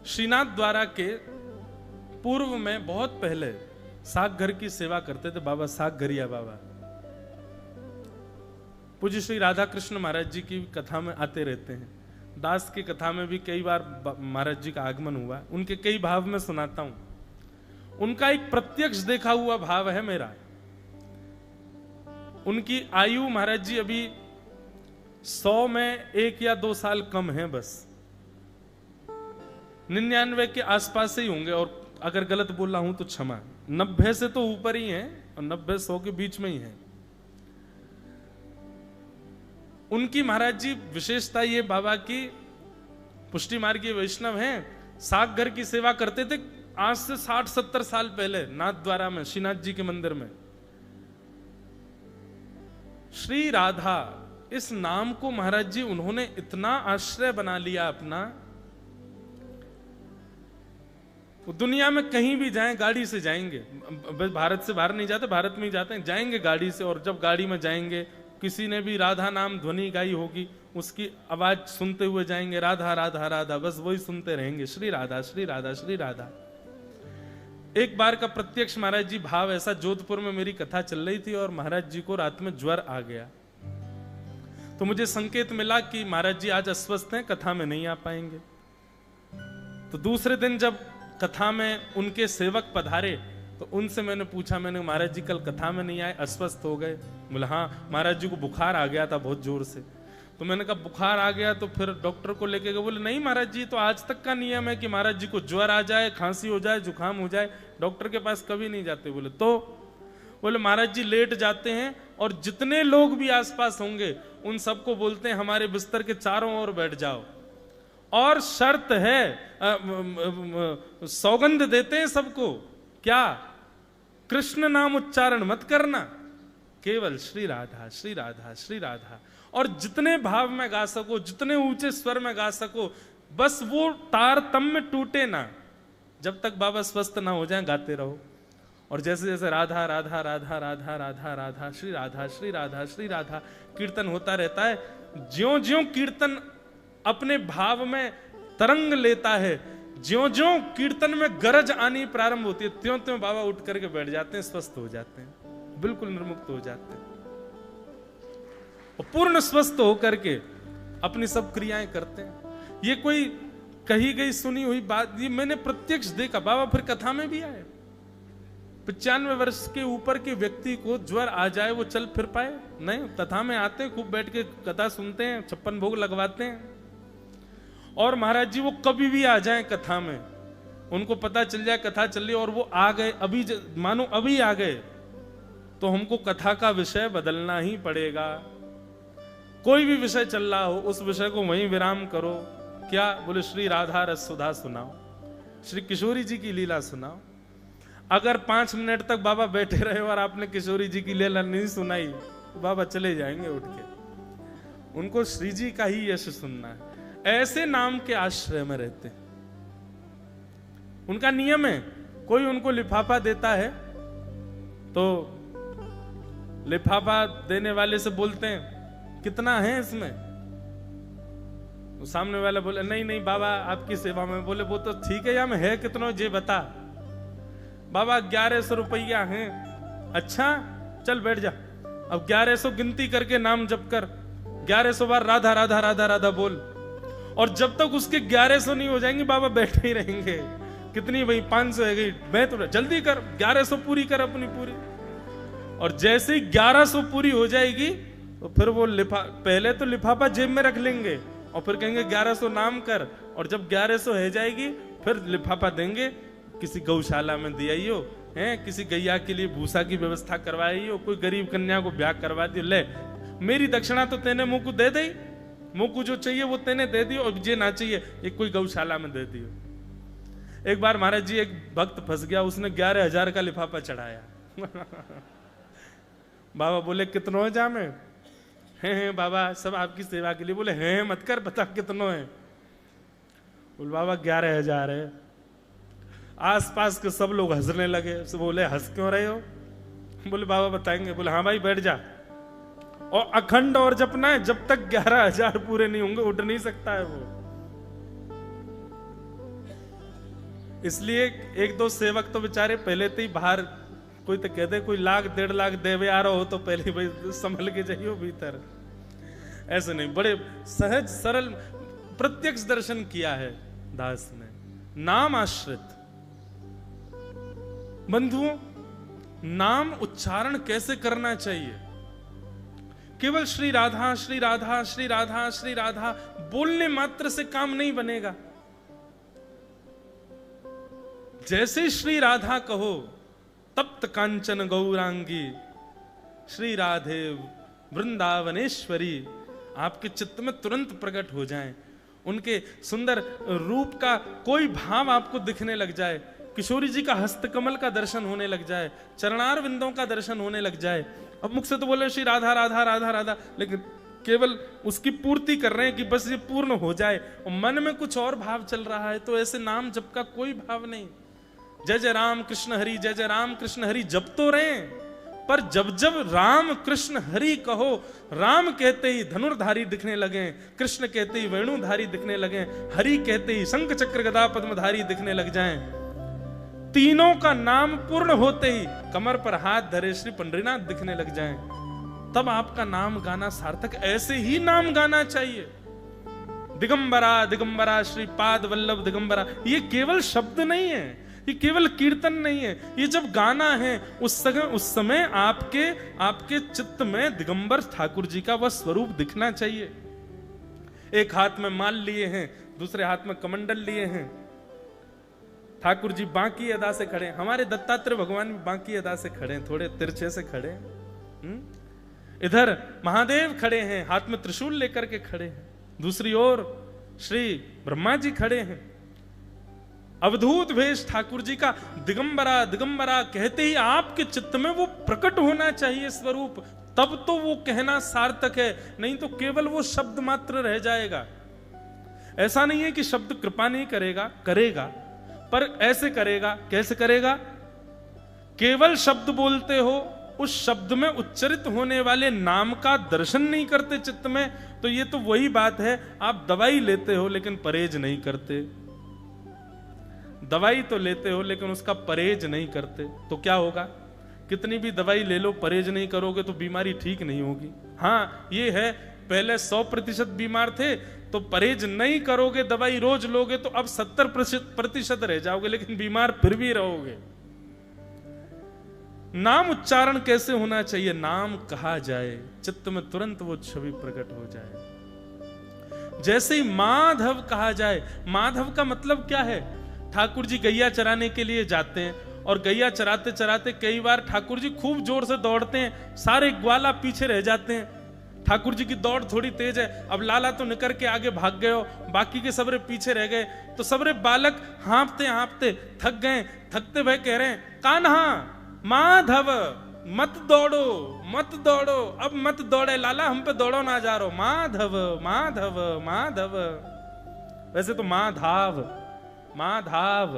श्रीनाथ द्वारा के पूर्व में बहुत पहले साग घर की सेवा करते थे बाबा साग घरिया बाबा। पूज्य श्री राधा कृष्ण महाराज जी की कथा में आते रहते हैं। दास की कथा में भी कई बार महाराज जी का आगमन हुआ। उनके कई भाव में सुनाता हूं। उनका एक प्रत्यक्ष देखा हुआ भाव है मेरा। उनकी आयु महाराज जी अभी 100 में 1 या 2 साल कम है, बस 99 के आसपास ही होंगे, और अगर गलत बोल रहा हूं तो क्षमा। 90 से तो ऊपर ही है और 90-100 के बीच में ही है। उनकी महाराज जी विशेषता ये बाबा की पुष्टि मार्गीय वैष्णव हैं, साग घर की सेवा करते थे आज से 60-70 साल पहले नाथ द्वारा में, श्रीनाथ जी के मंदिर में। श्री राधा इस नाम को महाराज जी उन्होंने इतना आश्रय बना लिया अपना। दुनिया में कहीं भी जाएं गाड़ी से जाएंगे, भारत से बाहर नहीं जाते, भारत में ही जाते हैं, जाएंगे गाड़ी से। और जब गाड़ी में जाएंगे किसी ने भी राधा नाम ध्वनि गाई होगी, उसकी आवाज सुनते हुए जाएंगे, राधा राधा राधा, बस वही सुनते रहेंगे, श्री राधा श्री राधा श्री राधा। एक बार का प्रत्यक्ष महाराज जी भाव ऐसा, जोधपुर में मेरी कथा चल रही थी और महाराज जी को रात में ज्वर आ गया, तो मुझे संकेत मिला कि महाराज जी आज अस्वस्थ हैं, कथा में नहीं आ पाएंगे। तो दूसरे दिन जब कथा में उनके सेवक पधारे तो उनसे मैंने पूछा, मैंने महाराज जी कल कथा में नहीं आए, अस्वस्थ हो गए? बोले हाँ, महाराज जी को बुखार आ गया था बहुत जोर से। तो मैंने कहा बुखार आ गया तो फिर डॉक्टर को लेके गए? बोले नहीं महाराज जी, तो आज तक का नियम है कि महाराज जी को ज्वर आ जाए, खांसी हो जाए, जुकाम हो जाए, डॉक्टर के पास कभी नहीं जाते। बोले तो? बोले महाराज जी लेट जाते हैं और जितने लोग भी आसपास होंगे उन सबको बोलते हैं हमारे बिस्तर के चारों ओर बैठ जाओ, और शर्त है, सौगंध देते हैं सबको, क्या? कृष्ण नाम उच्चारण मत करना, केवल श्री राधा श्री राधा श्री राधा। और जितने भाव में गा सको, जितने ऊंचे स्वर में गा सको, बस वो तारतम्य टूटे ना, जब तक बाबा स्वस्थ ना हो जाए गाते रहो। और जैसे जैसे राधा राधा राधा राधा राधा राधा श्री राधा श्री राधा श्री राधा कीर्तन होता रहता है, ज्यों ज्यों कीर्तन अपने भाव में तरंग लेता है, ज्यों ज्यों कीर्तन में गरज आनी प्रारंभ होती है, त्यों त्यों बाबा उठ करके बैठ जाते हैं, स्वस्थ हो जाते हैं, बिल्कुल निर्मुक्त हो जाते हैं और पूर्ण स्वस्थ होकर के अपनी सब क्रियाएं करते हैं। ये कोई कही गई सुनी हुई बात, ये मैंने प्रत्यक्ष देखा। बाबा फिर कथा में भी आए। 95 वर्ष के ऊपर के व्यक्ति को ज्वर आ जाए, वो चल फिर पाए? नहीं, कथा में आते हैं, खूब बैठ के कथा सुनते हैं, 56 भोग लगवाते हैं। और महाराज जी वो कभी भी आ जाएं कथा में, उनको पता चल जाए कथा चल रही और वो आ गए, अभी मानो अभी आ गए, तो हमको कथा का विषय बदलना ही पड़ेगा। कोई भी विषय चल रहा हो उस विषय को वहीं विराम करो। क्या? बोले श्री राधा रस सुधा सुनाओ, श्री किशोरी जी की लीला सुनाओ। अगर 5 मिनट तक बाबा बैठे रहे और आपने किशोरी जी की लीला नहीं सुनाई, तो बाबा चले जाएंगे उठ के। उनको श्री जी का ही यश सुनना है। ऐसे नाम के आश्रय में रहते हैं। उनका नियम है, कोई उनको लिफाफा देता है तो लिफाफा देने वाले से बोलते हैं कितना है इसमें? तो सामने वाला बोले नहीं नहीं बाबा आपकी सेवा में। बोले वो तो ठीक है, या में है कितना ये बता। बाबा 1100 रुपया है। अच्छा चल बैठ जा। अब 1100 गिनती करके नाम जप कर, 1100 बार राधा राधा राधा राधा बोल, और जब तक उसके 1100 नहीं हो जाएंगे बाबा बैठे ही रहेंगे। कितनी भाई 500 है गई, मैं तो जल्दी कर 1100 पूरी कर अपनी पूरी। और जैसे ही 1100 पूरी हो जाएगी तो फिर वो पहले तो लिफाफा जेब में रख लेंगे और फिर कहेंगे 1100 नाम कर, और जब 1100 हो जाएगी फिर लिफाफा देंगे, किसी गौशाला में दिया है, किसी गैया के लिए भूसा की व्यवस्था करवाई हो, कोई गरीब कन्या को ब्याह करवा दियो, ले मेरी दक्षिणा तो तेने मुंह को दे दी, मुंह को जो चाहिए वो तेने दे दियो, और जे ना चाहिए एक कोई गौशाला में दे दियो। एक बार महाराज जी एक भक्त फंस गया, उसने 11,000 का लिफाफा चढ़ाया। बाबा बोले कितनों है जामे? हैं बाबा सब आपकी सेवा के लिए। बोले हैं मत कर, बता कितनों है? बोले बाबा 11,000 है। आसपास के सब लोग हंसने लगे। बोले हंस क्यों रहे हो? बोले बाबा बताएंगे। बोले हाँ भाई बैठ जा, और अखंड और जपना है, जब तक 11,000 पूरे नहीं होंगे उठ नहीं सकता है वो। इसलिए एक दो सेवक तो बेचारे पहले तो ही बाहर, कोई तो कह दे कोई 1 लाख 1.5 लाख देवे आ रहा हो तो पहले भाई संभल के जाइयो भीतर। ऐसे नहीं, बड़े सहज सरल प्रत्यक्ष दर्शन किया है दास ने, नाम आश्रित। बंधुओं, नाम उच्चारण कैसे करना चाहिए? केवल श्री राधा श्री राधा श्री राधा श्री राधा बोलने मात्र से काम नहीं बनेगा। जैसे श्री राधा कहो, तप्त कांचन गौरांगी श्री राधे वृंदावनेश्वरी आपके चित्त में तुरंत प्रकट हो जाएं। उनके सुंदर रूप का कोई भाव आपको दिखने लग जाए, किशोरी जी का हस्तकमल का दर्शन होने लग जाए, चरणार बिंदों का दर्शन होने लग जाए। अब मुख से तो बोले श्री राधा राधा राधा राधा, लेकिन केवल उसकी पूर्ति कर रहे हैं कि बस ये पूर्ण हो जाए, और मन में कुछ और भाव चल रहा है, तो ऐसे नाम जप का कोई भाव नहीं। जय जय राम कृष्ण हरि, जय जय राम कृष्ण हरि जप तो रहे, पर जब जब राम कृष्ण हरि कहो, राम कहते ही धनुर्धारी दिखने लगे, कृष्ण कहते ही वेणुधारी दिखने लगे, हरि कहते ही शंख चक्र गदा पद्मधारी दिखने लग जाएं, तीनों का नाम पूर्ण होते ही कमर पर हाथ धरे श्री पंडरीनाथ दिखने लग जाएं, तब आपका नाम गाना सार्थक। ऐसे ही नाम गाना चाहिए। दिगंबरा दिगंबरा श्रीपाद वल्लभ दिगंबरा, ये केवल शब्द नहीं है, ये केवल कीर्तन नहीं है, ये जब गाना है उस समय आपके चित्त में दिगंबर ठाकुर जी का वह स्वरूप दिखना चाहिए। एक हाथ में माल लिए हैं, दूसरे हाथ में कमंडल लिए हैं, ठाकुर जी बांकी अदा से खड़े, हमारे दत्तात्रेय भगवान भी बांकी अदा से खड़े, थोड़े तिरछे से खड़े। इधर महादेव खड़े हैं, हाथ में त्रिशूल लेकर के खड़े हैं, दूसरी ओर श्री ब्रह्मा जी खड़े हैं। अवधूत भेष ठाकुर जी का, दिगंबरा दिगंबरा कहते ही आपके चित्त में वो प्रकट होना चाहिए स्वरूप, तब तो वो कहना सार्थक है, नहीं तो केवल वो शब्द मात्र रह जाएगा। ऐसा नहीं है कि शब्द कृपा नहीं करेगा, करेगा, पर ऐसे करेगा, कैसे करेगा? केवल शब्द बोलते हो, उस शब्द में उच्चरित होने वाले नाम का दर्शन नहीं करते चित्त में, तो ये तो वही बात है, आप दवाई लेते हो लेकिन परहेज नहीं करते। दवाई तो लेते हो लेकिन उसका परहेज नहीं करते, तो क्या होगा? कितनी भी दवाई ले लो, परहेज नहीं करोगे तो बीमारी ठीक नहीं होगी। हाँ ये है, पहले 100% बीमार थे तो परहेज नहीं करोगे, दवाई रोज लोगे तो अब 70% रह जाओगे, लेकिन बीमार फिर भी रहोगे। नाम उच्चारण कैसे होना चाहिए? नाम कहा जाए, चित्त में तुरंत वो छवि प्रकट हो जाए। जैसे ही माधव कहा जाए, माधव का मतलब क्या है? ठाकुर जी गैया चराने के लिए जाते हैं, और गैया चराते चराते कई बार ठाकुर जी खूब जोर से दौड़ते हैं, सारे ग्वाला पीछे रह जाते हैं। ठाकुर जी की दौड़ थोड़ी तेज है, अब लाला तो निकल के आगे भाग गए हो, बाकी के सबरे पीछे रह गए, तो सबरे बालक हाँफते हाँफते थक गए, थकते भय कह रहे हैं, कान्हा माधव मत दौड़ो मत दौड़ो, अब मत दौड़े लाला, हम पे दौड़ो ना जा रहो, माधव माधव माधव। वैसे तो माधाव माधाव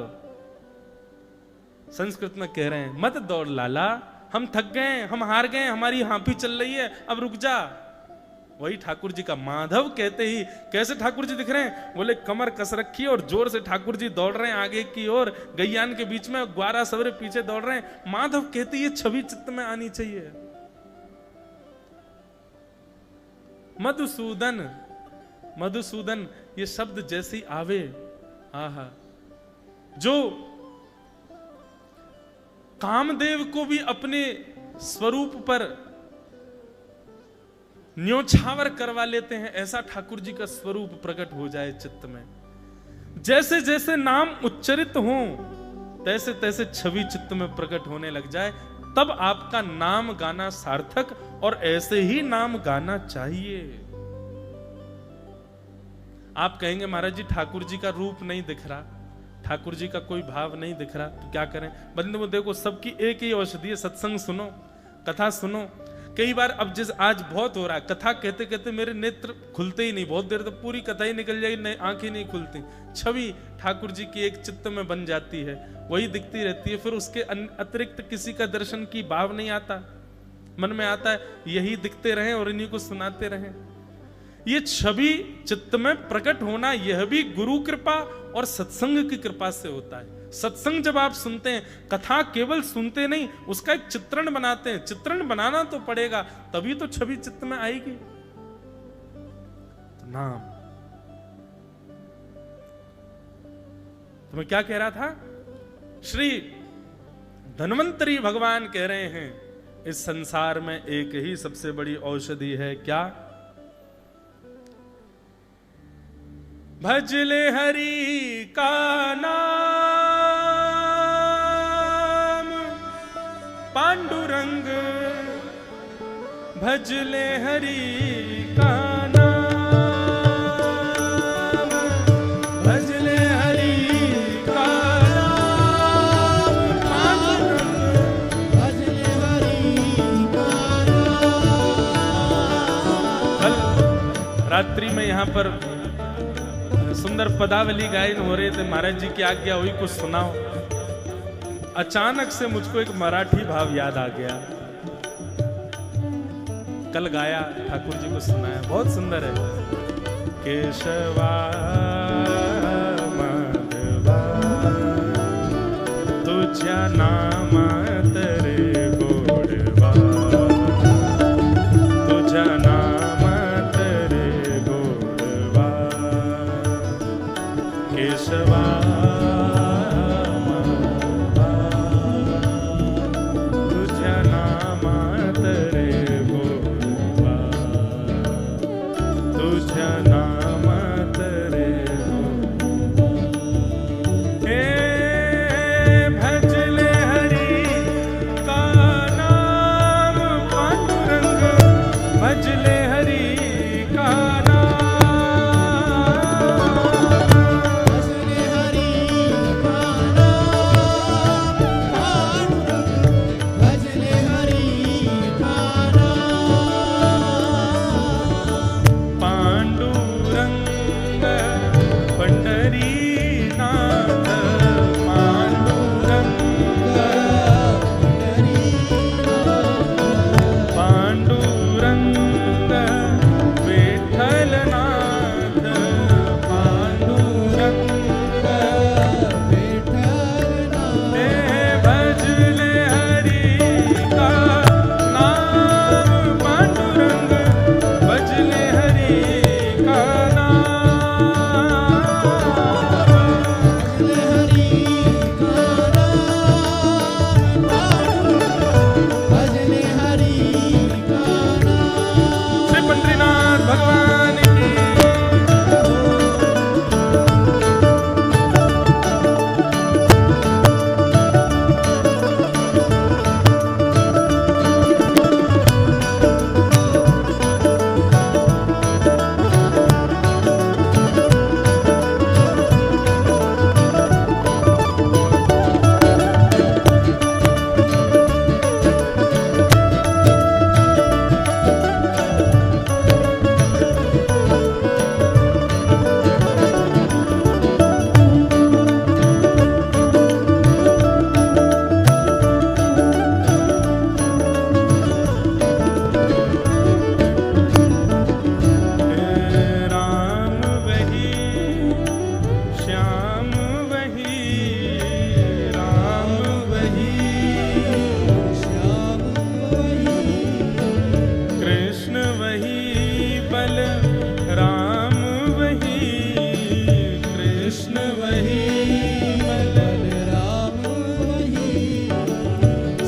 संस्कृत में कह रहे हैं, मत दौड़ लाला, हम थक गए, हम हार गए, हमारी हांफी चल रही है, अब रुक जा। वही ठाकुर जी का माधव कहते ही कैसे ठाकुर जी दिख रहे हैं? बोले कमर कस रखी और जोर से ठाकुर जी दौड़ रहे हैं आगे की ओर, गैयान के बीच में ग्वारा सवरे पीछे दौड़ रहे हैं। माधव कहते ये छवि चित्त में आनी चाहिए। मधुसूदन, मधुसूदन ये शब्द जैसी आवे, आहा, जो कामदेव को भी अपने स्वरूप पर न्योछावर करवा लेते हैं, ऐसा ठाकुर जी का स्वरूप प्रकट हो जाए चित्त में। जैसे जैसे नाम उच्चरित हो तैसे तैसे छवि चित्त में प्रकट होने लग जाए, तब आपका नाम गाना सार्थक, और ऐसे ही नाम गाना चाहिए। आप कहेंगे महाराज जी ठाकुर जी का रूप नहीं दिख रहा, ठाकुर जी का कोई भाव नहीं दिख रहा, तो क्या करें? बंधु देखो, सबकी एक ही औषधि है, सत्संग सुनो, कथा सुनो। कई बार अब जिस आज बहुत हो रहा है, कथा कहते कहते मेरे नेत्र खुलते ही नहीं, बहुत देर तक पूरी कथा ही निकल जाएगी, आंखें नहीं खुलती, छवि ठाकुर जी की एक चित्त में बन जाती है, वही दिखती रहती है, फिर उसके अतिरिक्त किसी का दर्शन की भाव नहीं आता, मन में आता है यही दिखते रहें और इन्हीं को सुनाते रहें। ये छवि चित्त में प्रकट होना, यह भी गुरु कृपा और सत्संग की कृपा से होता है। सत्संग जब आप सुनते हैं, कथा केवल सुनते नहीं, उसका एक चित्रण बनाते हैं। चित्रण बनाना तो पड़ेगा, तभी तो छवि चित्त में आएगी। तो नाम, तो मैं क्या कह रहा था, श्री धन्वंतरी भगवान कह रहे हैं इस संसार में एक ही सबसे बड़ी औषधि है, क्या? भजले हरि का नाम पांडुरंग, भजले हरि का नाम, भजले हरि का नाम पांडुरंग, भजले हरि का नाम। कल रात्रि में यहाँ पर सुंदर पदावली गायन हो रहे थे, महाराज जी की आज्ञा हुई कुछ सुनाओ। अचानक से मुझको एक मराठी भाव याद आ गया, कल गाया, ठाकुर जी को सुनाया, बहुत सुंदर है। केशवा माधवा तुझ्या नामात रे गोडवा, तुझ्या नामात रे गोडवा, केशवा तुझ्या नामात रे गोडवा, तुझ्या नामात रे गोडवा। हे भजले हरि का नाम पांडुरंग, भजले हरि का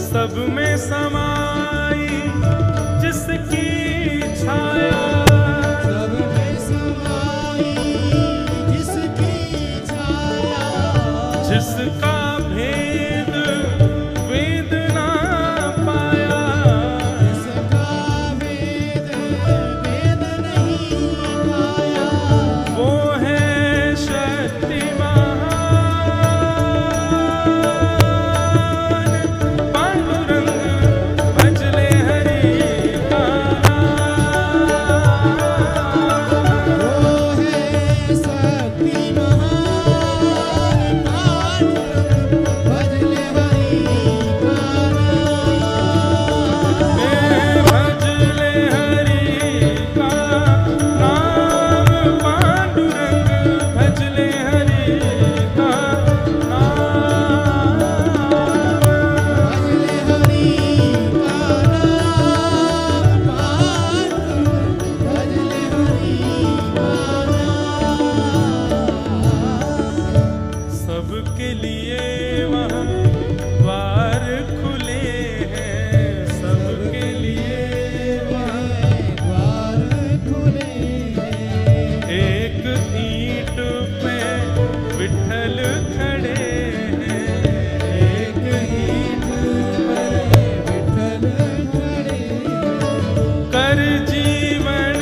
सब में समाई जिसकी छाया, सब में समाई जिसकी छाया, जिसका भेद वेद ना पाया, जिसका भेद वेद नहीं पाया, वो है शक्ति महामाया। विठ्ठल खड़े हैं, एक ईंट पर विठ्ठल खड़े हैं। कर जीवन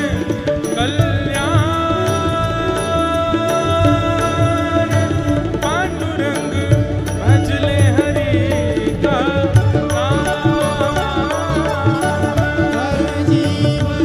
कल्याण पांडुरंग भजले हरि का हर जीवन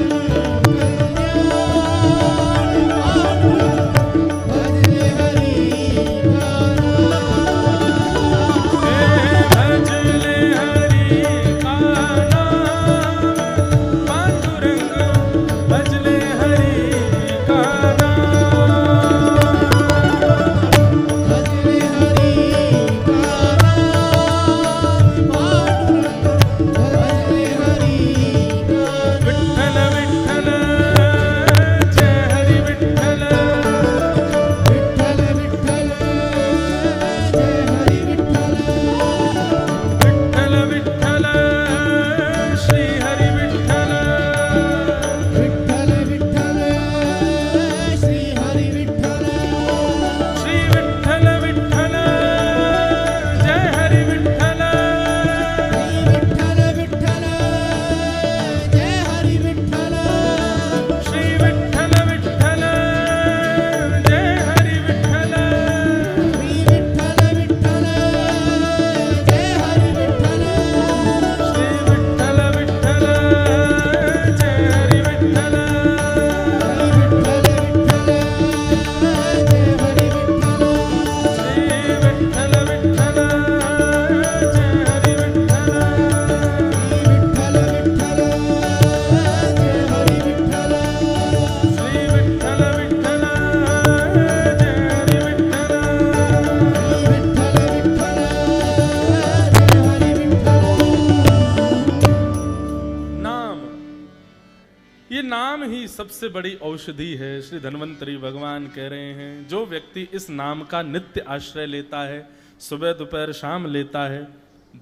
सबसे बड़ी औषधि है। श्री धन्वंतरी भगवान कह रहे हैं, जो व्यक्ति इस नाम का नित्य आश्रय लेता है, सुबह दोपहर शाम लेता है,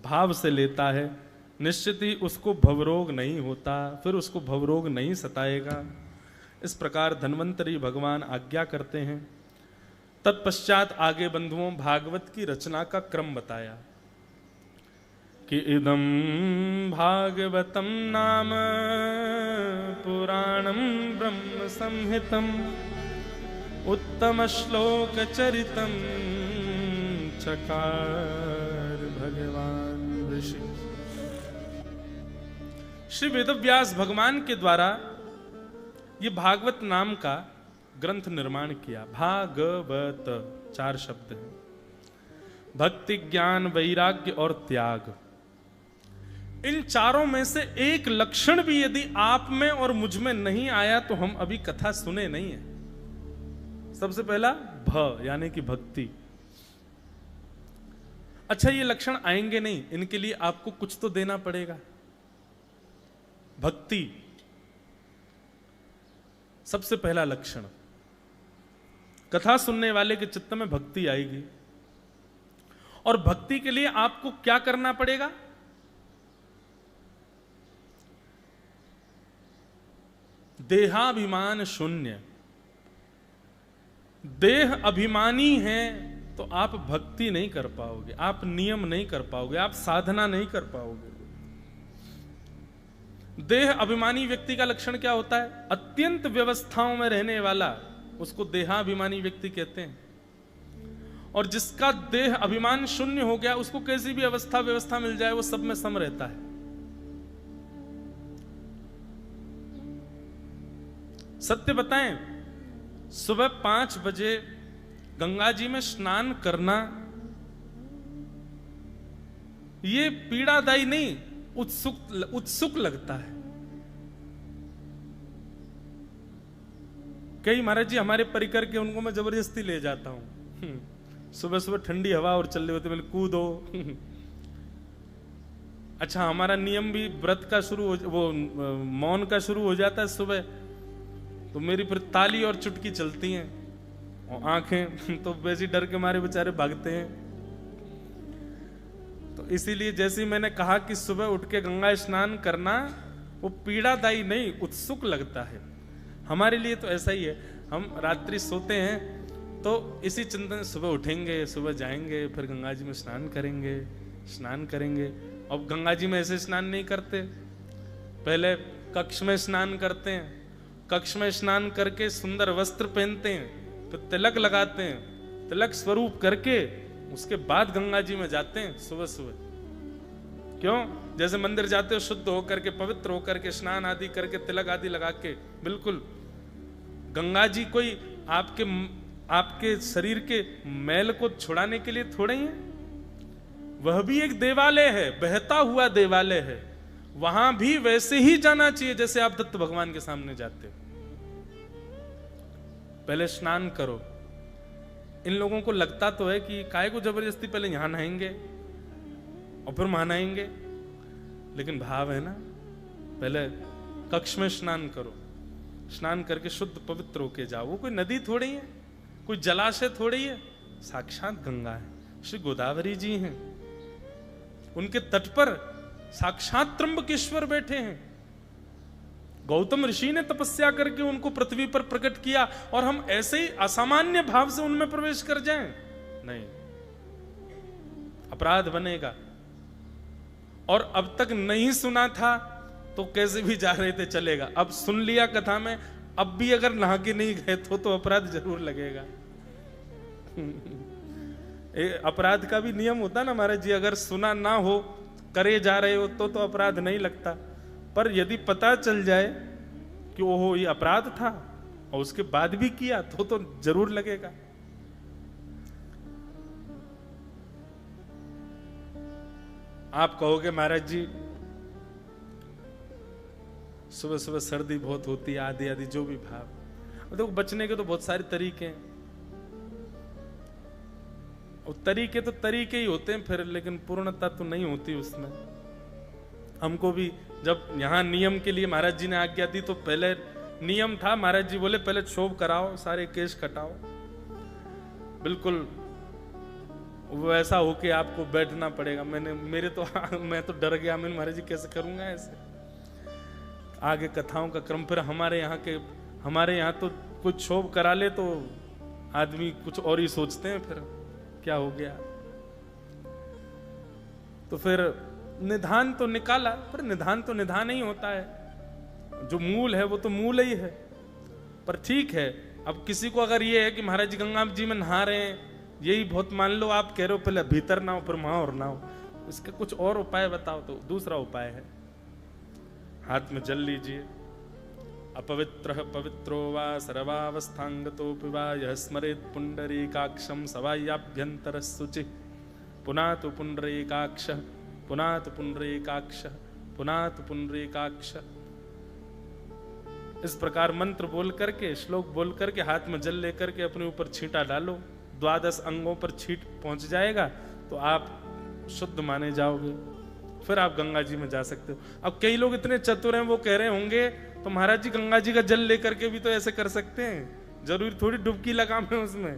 भाव से लेता है, निश्चित ही उसको भवरोग नहीं होता, फिर उसको भवरोग नहीं सताएगा। इस प्रकार धन्वंतरी भगवान आज्ञा करते हैं। तत्पश्चात आगे बंधुओं भागवत की रचना का क्रम बताया कि इदं भागवतं नाम पुराणं ब्रह्म संहितं उत्तम श्लोक चरितं चकार भगवान ऋषि। श्री वेदव्यास भगवान के द्वारा ये भागवत नाम का ग्रंथ निर्माण किया। भागवत 4 शब्द हैं, भक्ति, ज्ञान, वैराग्य और त्याग। इन चारों में से एक लक्षण भी यदि आप में और मुझ में नहीं आया तो हम अभी कथा सुने नहीं है। सबसे पहला भ यानी कि भक्ति। अच्छा, ये लक्षण आएंगे नहीं, इनके लिए आपको कुछ तो देना पड़ेगा। भक्ति सबसे पहला लक्षण। कथा सुनने वाले के चित्त में भक्ति आएगी, और भक्ति के लिए आपको क्या करना पड़ेगा? देहाभिमान शून्य। देह अभिमानी है तो आप भक्ति नहीं कर पाओगे, आप नियम नहीं कर पाओगे, आप साधना नहीं कर पाओगे। देह अभिमानी व्यक्ति का लक्षण क्या होता है? अत्यंत व्यवस्थाओं में रहने वाला, उसको देहाभिमानी व्यक्ति कहते हैं। और जिसका देह अभिमान शून्य हो गया, उसको कैसी भी अवस्था व्यवस्था मिल जाए, वो सब में सम रहता है। सत्य बताएं, सुबह 5 बजे गंगा जी में स्नान करना ये पीड़ादायी नहीं, उत्सुक लगता है। कई महाराज जी हमारे परिकर के, उनको मैं जबरदस्ती ले जाता हूं। सुबह सुबह ठंडी हवा और चल रही होती, मैंने कूदो। अच्छा, हमारा नियम भी व्रत का शुरू हो, वो मौन का शुरू हो जाता है सुबह, तो मेरी फिर ताली और चुटकी चलती हैं, और आंखें तो वैसे डर के मारे बेचारे भागते हैं। तो इसीलिए जैसे ही मैंने कहा कि सुबह उठ के गंगा स्नान करना, वो पीड़ादायी नहीं, उत्सुक लगता है। हमारे लिए तो ऐसा ही है। हम रात्रि सोते हैं तो इसी चिंतन, सुबह उठेंगे, सुबह जाएंगे, फिर गंगा जी में स्नान करेंगे। अब गंगा जी में ऐसे स्नान नहीं करते, पहले कक्ष में स्नान करते हैं, कक्ष में स्नान करके सुंदर वस्त्र पहनते हैं, फिर तिलक लगाते हैं, तिलक स्वरूप करके उसके बाद गंगा जी में जाते हैं सुबह सुबह। क्यों? जैसे मंदिर जाते हो शुद्ध होकर के, पवित्र होकर के, स्नान आदि करके, तिलक आदि लगा के, बिल्कुल गंगा जी कोई आपके शरीर के मैल को छुड़ाने के लिए थोड़े ही है, वह भी एक देवालय है, बहता हुआ देवालय है, वहां भी वैसे ही जाना चाहिए जैसे आप दत्त भगवान के सामने जाते हो। पहले स्नान करो। इन लोगों को लगता तो है कि काय को जबरदस्ती पहले यहां नहाएंगे और फिर वहां नहाएंगे, लेकिन भाव है ना, पहले कक्ष में स्नान करो, स्नान करके शुद्ध पवित्र होके जाओ। वो कोई नदी थोड़ी है, कोई जलाशय थोड़ी है, साक्षात गंगा है। श्री गोदावरी जी हैं, उनके तट पर साक्षात त्र्यंबकेश्वर बैठे हैं। गौतम ऋषि ने तपस्या करके उनको पृथ्वी पर प्रकट किया, और हम ऐसे ही असामान्य भाव से उनमें प्रवेश कर जाएं? नहीं, अपराध बनेगा। और अब तक नहीं सुना था तो कैसे भी जा रहे थे चलेगा, अब सुन लिया कथा में, अब भी अगर नहा के नहीं गए तो अपराध जरूर लगेगा। अपराध का भी नियम होता ना महाराज जी, अगर सुना ना हो, करे जा रहे हो तो अपराध नहीं लगता, पर यदि पता चल जाए कि ओहो ये अपराध था और उसके बाद भी किया तो जरूर लगेगा। आप कहोगे महाराज जी सुबह सुबह सर्दी बहुत होती है, आदि आदि जो भी भाव, देखो बचने के तो बहुत सारे तरीके हैं, और तरीके ही होते हैं फिर, लेकिन पूर्णता तो नहीं होती उसमें। हमको भी जब यहाँ नियम के लिए महाराज जी ने आज्ञा दी तो पहले नियम था, महाराज जी बोले पहले क्षोभ कराओ, सारे केश कटाओ, बिल्कुल वो ऐसा हो कि आपको बैठना पड़ेगा। मैं तो डर गया, मैंने महाराज जी कैसे करूंगा ऐसे, आगे कथाओं का क्रम। फिर हमारे यहाँ तो कुछ क्षोभ करा ले तो आदमी कुछ और ही सोचते हैं, फिर क्या हो गया। तो फिर निधान तो निकाला, पर निधान तो निधान ही होता है, जो मूल है वो तो मूल ही है। पर ठीक है, अब किसी को अगर ये है कि महाराज जी गंगा जी में नहा रहे हैं, यही बहुत मान लो आप कह रहे हो पहले भीतर ना हो फिर वहां और ना हो, इसके कुछ और उपाय बताओ। तो दूसरा उपाय है, हाथ में जल लीजिए। अपवित्र पवित्रो वा सर्वावस्थांगतोऽपि वा यः स्मरेत् पुंडरीकाक्षं सवायाभ्यंतर शुचि पुनातु पुंडरीकाक्ष पुनातु पुंडरीकाक्ष पुनातु पुंडरीकाक्ष। इस प्रकार मंत्र बोल करके, श्लोक बोल करके, हाथ में जल लेकर के अपने ऊपर छींटा डालो, 12 अंगों पर छींट पहुंच जाएगा तो आप शुद्ध माने जाओगे, फिर आप गंगा जी में जा सकते हो। अब कई लोग इतने चतुर हैं, वो कह रहे होंगे तो महाराज जी गंगा जी का जल लेकर के भी तो ऐसे कर सकते हैं, जरूरी थोड़ी डुबकी लगाम है उसमें।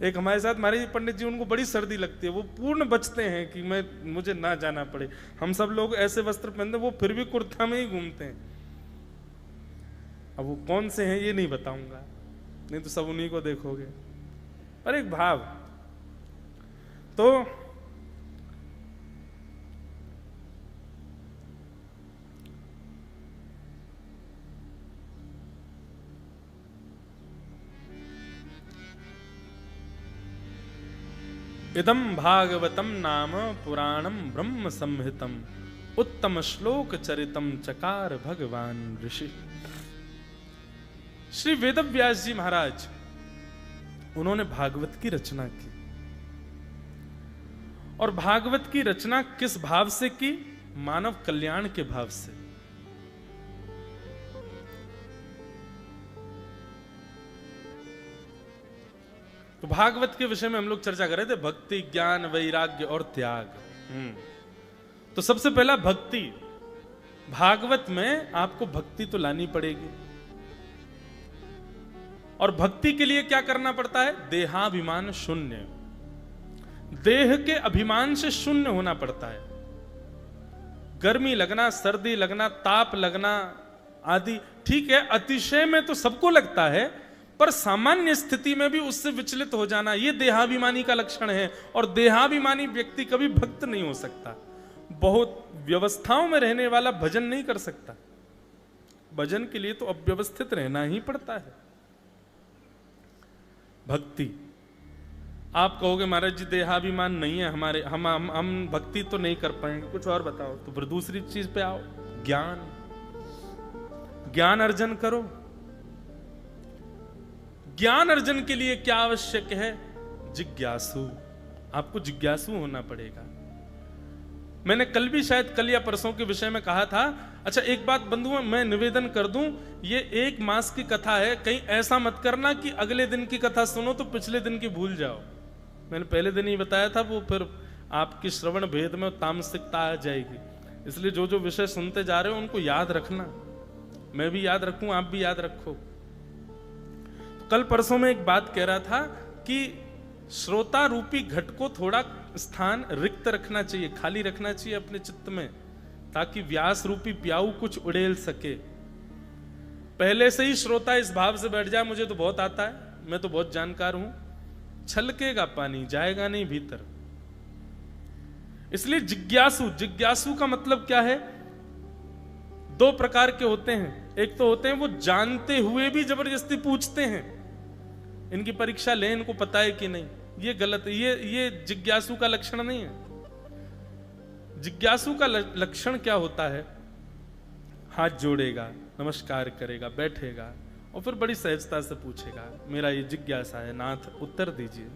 एक हमारे साथ महाराज जी पंडित जी, उनको बड़ी सर्दी लगती है, वो पूर्ण बचते हैं कि मुझे ना जाना पड़े। हम सब लोग ऐसे वस्त्र पहनते, वो फिर भी कुर्ता में ही घूमते हैं। अब वो कौन से हैं ये नहीं बताऊंगा, नहीं तो सब उन्हीं को देखोगे। और एक भाव तो इदम भागवतम नाम पुराणम ब्रह्म संहितम उत्तम श्लोक चरितम चकार भगवान ऋषि। श्री वेदव्यास जी महाराज, उन्होंने भागवत की रचना की, और भागवत की रचना किस भाव से की? मानव कल्याण के भाव से। तो भागवत के विषय में हम लोग चर्चा कर रहे थे, भक्ति, ज्ञान, वैराग्य और त्याग। तो सबसे पहला भक्ति। भागवत में आपको भक्ति तो लानी पड़ेगी, और भक्ति के लिए क्या करना पड़ता है? देहाभिमान शून्य, देह के अभिमान से शून्य होना पड़ता है। गर्मी लगना, सर्दी लगना, ताप लगना आदि ठीक है, अतिशय में तो सबको लगता है, पर सामान्य स्थिति में भी उससे विचलित हो जाना, यह देहाभिमानी का लक्षण है। और देहाभिमानी व्यक्ति कभी भक्त नहीं हो सकता। बहुत व्यवस्थाओं में रहने वाला भजन नहीं कर सकता। भजन के लिए तो अव्यवस्थित रहना ही पड़ता है। भक्ति, आप कहोगे महाराज जी देहाभिमान नहीं है हमारे, हम भक्ति तो नहीं कर पाएंगे, कुछ और बताओ। तो फिर दूसरी चीज पे आओ, ज्ञान। ज्ञान अर्जन करो। ज्ञान अर्जन के लिए क्या आवश्यक है? जिज्ञासु। आपको जिज्ञासु होना पड़ेगा। मैंने कल भी, शायद कल या परसों के विषय में कहा था। अच्छा, एक बात बंधुओं मैं निवेदन कर दूं, ये 1 मास की कथा है, कहीं ऐसा मत करना कि अगले दिन की कथा सुनो तो पिछले दिन की भूल जाओ। मैंने पहले दिन ही बताया था, वो फिर आपकी श्रवण भेद में तामसिकता आ जाएगी। इसलिए जो जो विषय सुनते जा रहे हो उनको याद रखना, मैं भी याद रखूं, आप भी याद रखो। तो कल परसों में एक बात कह रहा था कि श्रोता रूपी घट को थोड़ा स्थान रिक्त रखना चाहिए, खाली रखना चाहिए अपने चित्त में, ताकि व्यास रूपी प्याऊ कुछ उड़ेल सके। पहले से ही श्रोता इस भाव से बैठ जाए, मुझे तो बहुत आता है, मैं तो बहुत जानकार हूं, छलकेगा पानी, जाएगा नहीं भीतर। इसलिए जिज्ञासु, जिज्ञासु का मतलब क्या है? 2 प्रकार के होते हैं। एक तो होते हैं वो जानते हुए भी जबरदस्ती पूछते हैं, इनकी परीक्षा लें, इनको पता है कि नहीं। ये गलत है, ये जिज्ञासु का लक्षण नहीं है। जिज्ञासु का लक्षण क्या होता है? हाथ जोड़ेगा, नमस्कार करेगा, बैठेगा और फिर बड़ी सहजता से पूछेगा, मेरा ये जिज्ञासा है नाथ, उत्तर दीजिए।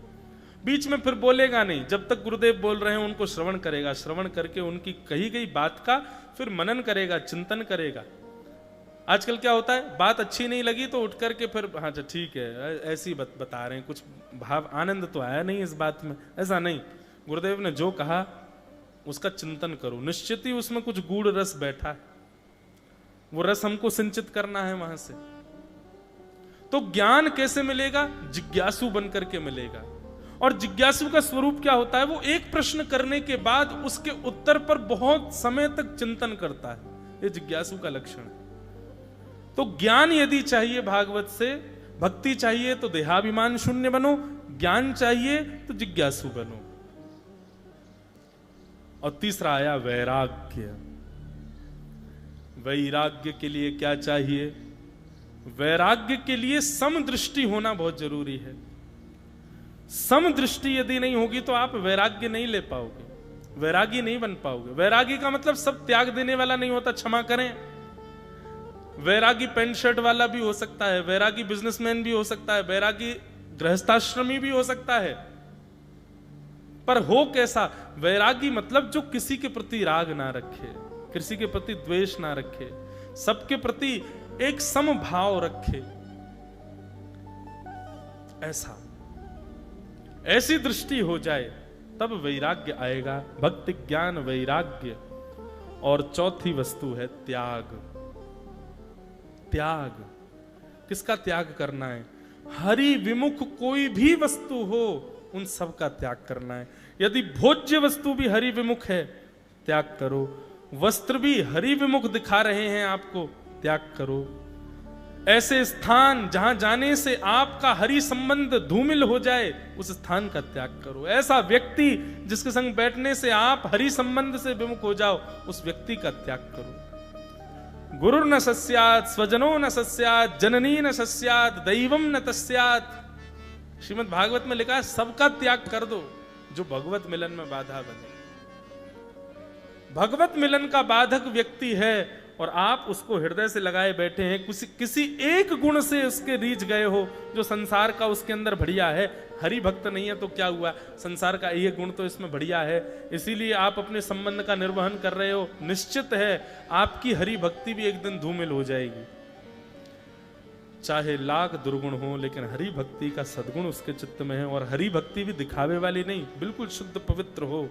बीच में फिर बोलेगा नहीं, जब तक गुरुदेव बोल रहे हैं उनको श्रवण करेगा, श्रवण करके उनकी कही गई बात का फिर मनन करेगा, चिंतन करेगा। आजकल क्या होता है, बात अच्छी नहीं लगी तो उठ करके फिर हाँ ठीक है, ऐसी बता रहे हैं, कुछ भाव आनंद तो आया नहीं इस बात में। ऐसा नहीं, गुरुदेव ने जो कहा उसका चिंतन करो, निश्चित ही उसमें कुछ गूढ़ रस बैठा है, वो रस हमको सिंचित करना है वहां से। तो ज्ञान कैसे मिलेगा? जिज्ञासु बन करके मिलेगा। और जिज्ञासु का स्वरूप क्या होता है? वो एक प्रश्न करने के बाद उसके उत्तर पर बहुत समय तक चिंतन करता है। ये जिज्ञासु का लक्षण है। तो ज्ञान यदि चाहिए भागवत से, भक्ति चाहिए तो देहाभिमान शून्य बनो, ज्ञान चाहिए तो जिज्ञासु बनो। और तीसरा आया वैराग्य। वैराग्य के लिए क्या चाहिए? वैराग्य के लिए समदृष्टि होना बहुत जरूरी है। समदृष्टि यदि नहीं होगी तो आप वैराग्य नहीं ले पाओगे, वैरागी नहीं बन पाओगे। वैरागी का मतलब सब त्याग देने वाला नहीं होता, क्षमा करें। वैरागी पैंट शर्ट वाला भी हो सकता है, वैरागी बिजनेसमैन भी हो सकता है, वैरागी गृहस्थाश्रमी भी हो सकता है, पर हो कैसा? वैरागी मतलब जो किसी के प्रति राग ना रखे, किसी के प्रति द्वेष ना रखे, सबके प्रति एक समभाव रखे। ऐसी दृष्टि हो जाए तब वैराग्य आएगा। भक्ति, ज्ञान, वैराग्य। और चौथी वस्तु है त्याग। त्याग, किसका त्याग करना है? हरि विमुख कोई भी वस्तु हो उन सब का त्याग करना है। यदि भोज्य वस्तु भी हरि विमुख है, त्याग करो। वस्त्र भी हरि विमुख दिखा रहे हैं आपको, त्याग करो। ऐसे स्थान जहां जाने से आपका हरि संबंध धूमिल हो जाए, उस स्थान का त्याग करो। ऐसा व्यक्ति जिसके संग बैठने से आप हरि संबंध से विमुख हो जाओ, उस व्यक्ति का त्याग करो। गुरुर न सस्यात्, स्वजनो न सस्यात्, जननी न सस्यात्, दैवम न तस्यात्। श्रीमद् भागवत में लिखा है सबका त्याग कर दो जो भगवत मिलन में बाधा बने। भगवत मिलन का बाधक व्यक्ति है और आप उसको हृदय से लगाए बैठे हैं, किसी एक गुण से उसके रीझ गए हो जो संसार का उसके अंदर बढ़िया है। हरि भक्त नहीं है तो क्या हुआ, संसार का ये गुण तो इसमें बढ़िया है, इसीलिए आप अपने संबंध का निर्वहन कर रहे हो। निश्चित है आपकी हरि भक्ति भी एक दिन धूमिल हो जाएगी। चाहे लाख दुर्गुण हो, लेकिन हरि भक्ति का सद्गुण उसके चित्त में है, और हरि भक्ति भी दिखावे वाली नहीं, बिल्कुल शुद्ध पवित्र हो,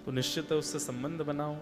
तो निश्चित है उससे संबंध बनाओ।